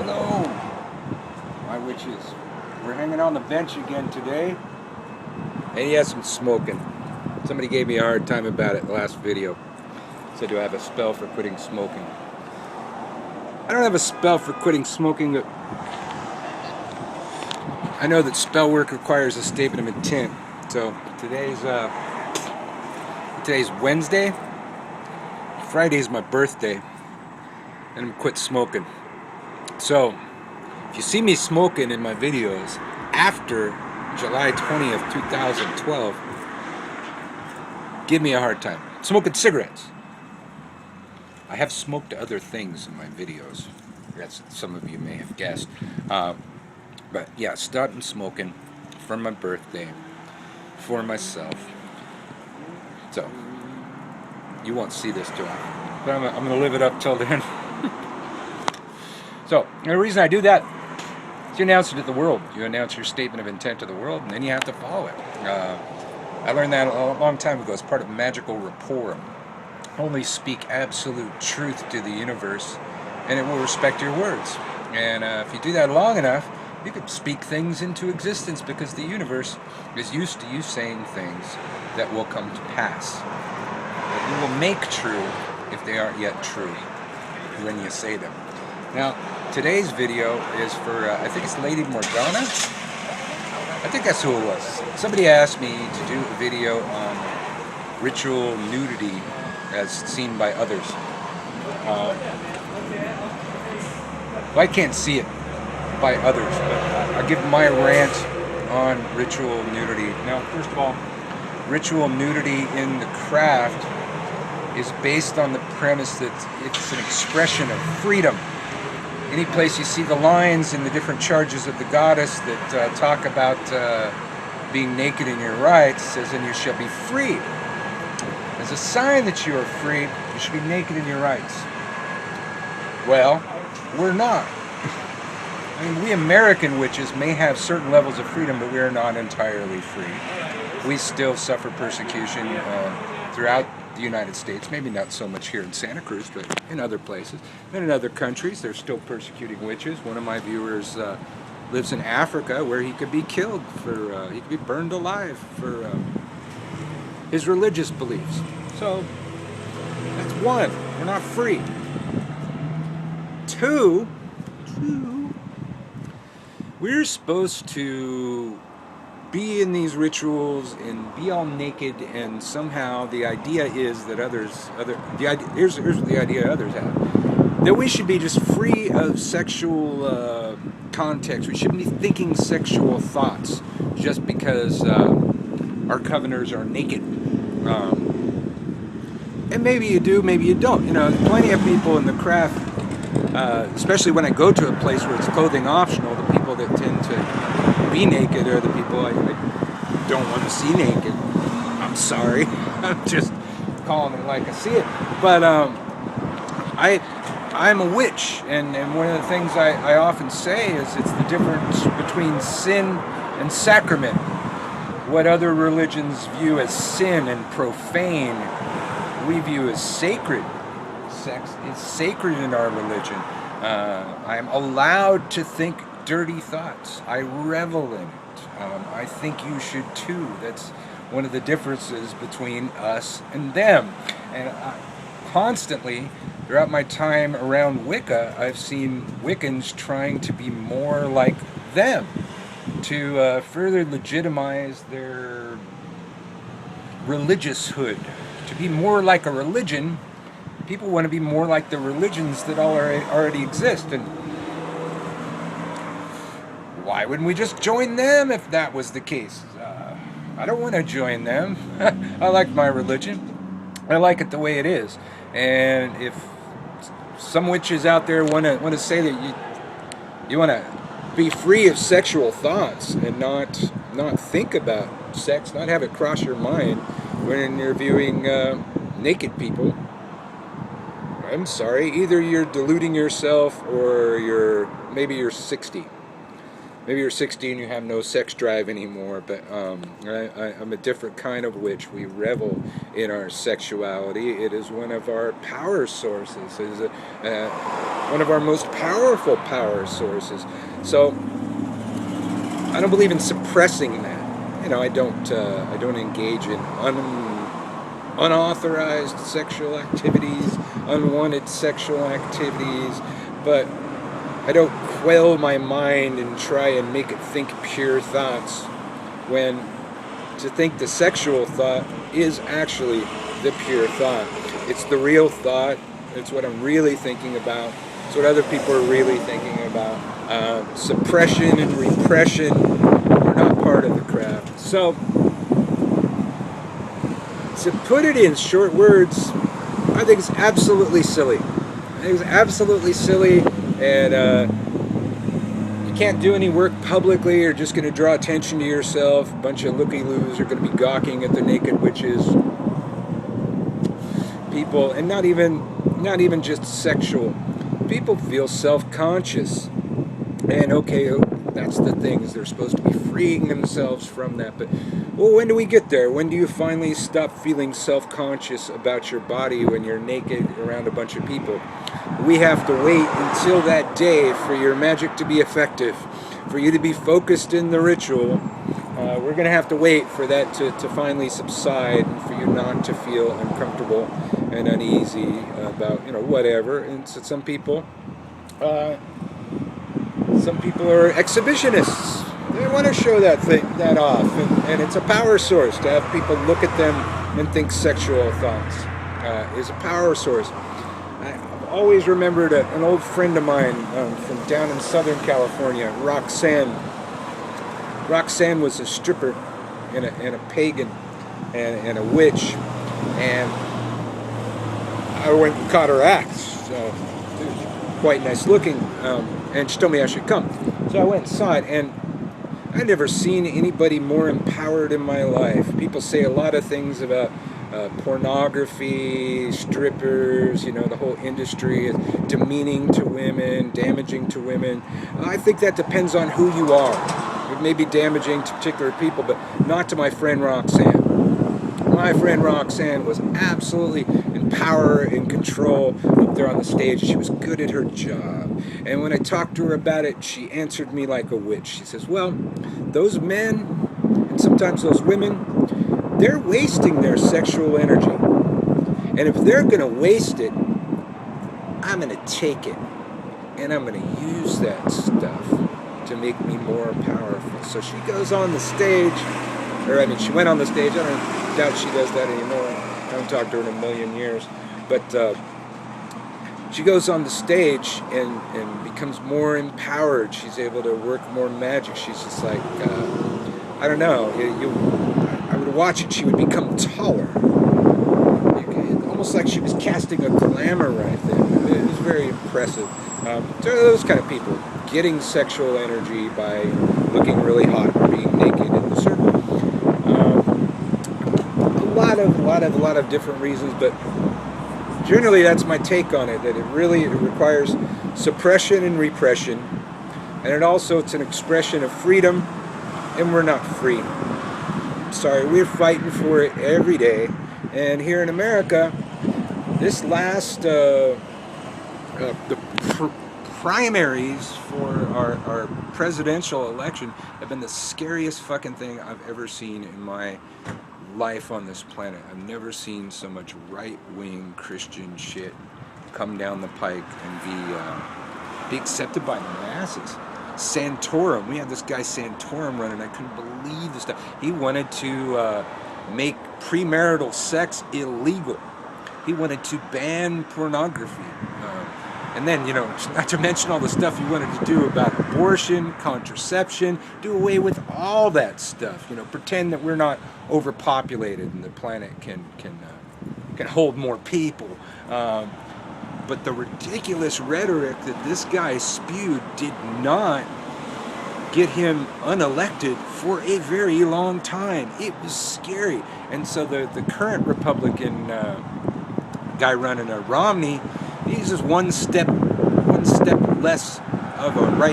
Hello, my witches. We're hanging on the bench again today. And yes, I'm smoking. Somebody gave me a hard time about it last video. Said, do I have a spell for quitting smoking? I don't have a spell for quitting smoking, but I know that spell work requires a statement of intent. So today's Wednesday. Friday's my birthday, and I'm quit smoking. So if you see me smoking in my videos after July 20th, 2012, give me a hard time. Smoking cigarettes. I have smoked other things in my videos, as some of you may have guessed. But yeah, starting smoking for my birthday, for myself. So, you won't see this too often, but I'm going to live it up till then. So, the reason I do that is you announce it to the world. You announce your statement of intent to the world, and then you have to follow it. I learned that a long time ago as part of magical rapport. Only speak absolute truth to the universe, and it will respect your words. And if you do that long enough, you can speak things into existence because the universe is used to you saying things that will come to pass. That you will make true if they aren't yet true when you say them. Now, today's video is for, I think it's Lady Morgana? I think that's who it was. Somebody asked me to do a video on ritual nudity as seen by others. Well, I can't see it by others, but I'll give my rant on ritual nudity. Now, first of all, ritual nudity in the craft is based on the premise that it's an expression of freedom. Any place you see the lines in the different charges of the goddess that talk about being naked in your rights, says, and you shall be free. As a sign that you are free, you should be naked in your rights. Well, we're not. I mean, we American witches may have certain levels of freedom, but we are not entirely free. We still suffer persecution throughout the United States, maybe not so much here in Santa Cruz, but in other places. And in other countries, they're still persecuting witches. One of my viewers lives in Africa where he could be killed for, he could be burned alive for his religious beliefs. So, that's one, we're not free. Two, we're supposed to be in these rituals and be all naked, and somehow the idea is that here's the idea others have, that we should be just free of sexual context. We shouldn't be thinking sexual thoughts just because our covenants are naked. And maybe you do, maybe you don't. You know, plenty of people in the craft, especially when I go to a place where it's clothing optional, the people that tend to be naked are the people I don't want to see naked. I'm sorry. I'm just calling it like I see it. But I'm a witch, and one of the things I often say is it's the difference between sin and sacrament. What other religions view as sin and profane, we view as sacred. Sex is sacred in our religion. I am allowed to think dirty thoughts. I revel in it. I think you should too. That's one of the differences between us and them. And constantly, throughout my time around Wicca, I've seen Wiccans trying to be more like them, to further legitimize their religioushood. To be more like a religion, people want to be more like the religions that already exist. And why wouldn't we just join them if that was the case? I don't want to join them. I like my religion. I like it the way it is. And if some witches out there want to say that you want to be free of sexual thoughts and not think about sex, not have it cross your mind when you're viewing naked people, I'm sorry, either you're deluding yourself or maybe you're 60. Maybe you're 16, you have no sex drive anymore, but I'm a different kind of witch. We revel in our sexuality. It is one of our power sources. It is one of our most powerful power sources. So I don't believe in suppressing that. You know, I don't engage in unauthorized sexual activities, unwanted sexual activities, but I don't quell my mind and try and make it think pure thoughts, when to think the sexual thought is actually the pure thought. It's the real thought. It's what I'm really thinking about. It's what other people are really thinking about. Suppression and repression are not part of the craft. So, to put it in short words, I think it's absolutely silly. I think it's absolutely silly, and you can't do any work publicly. You're just going to draw attention to yourself. A bunch of looky-loos are going to be gawking at the naked witches. People, and not even just sexual. People feel self-conscious, and okay, that's the thing, is they're supposed to be freeing themselves from that. But well, when do we get there? When do you finally stop feeling self-conscious about your body when you're naked around a bunch of people? We have to wait until that day for your magic to be effective, for you to be focused in the ritual. We're going to have to wait for that to finally subside, and for you not to feel uncomfortable and uneasy about, you know, whatever. And so some people are exhibitionists. They want to show that off, and it's a power source to have people look at them and think sexual thoughts is a power source. I've always remembered an old friend of mine from down in Southern California, Roxanne. Roxanne was a stripper and a pagan and a witch, and I went and caught her act. So she was quite nice looking, and she told me I should come. So I went and saw it, and I've never seen anybody more empowered in my life. People say a lot of things about pornography, strippers, you know, the whole industry is demeaning to women, damaging to women. I think that depends on who you are. It may be damaging to particular people, but not to my friend Roxanne. My friend Roxanne was absolutely in power, in control up there on the stage. She was good at her job. And when I talked to her about it, she answered me like a witch. She says, well, those men, and sometimes those women, they're wasting their sexual energy. And if they're going to waste it, I'm going to take it. And I'm going to use that stuff to make me more powerful. So she goes on the stage, she went on the stage. I doubt she does that anymore. I haven't talked to her in a million years. But she goes on the stage and becomes more empowered. She's able to work more magic. She's just like, I don't know. I would watch it. She would become taller. Almost like she was casting a glamour right there. It was very impressive. So those kind of people, getting sexual energy by looking really hot and being naked in the circle. A lot of different reasons, but generally that's my take on it, that it requires suppression and repression, and it's an expression of freedom, and we're not free. Sorry, we're fighting for it every day, and here in America, this last the primaries for our presidential election have been the scariest fucking thing I've ever seen in my life on this planet. I've never seen so much right-wing Christian shit come down the pike and be accepted by the masses. Santorum, we had this guy Santorum running. I couldn't believe this stuff. He wanted to make premarital sex illegal. He wanted to ban pornography. And then, you know, not to mention all the stuff he wanted to do about abortion, contraception, do away with all that stuff. You know, pretend that we're not overpopulated and the planet can hold more people. But the ridiculous rhetoric that this guy spewed did not get him unelected for a very long time. It was scary. And so the current Republican guy running, Romney, he's just one step less of a right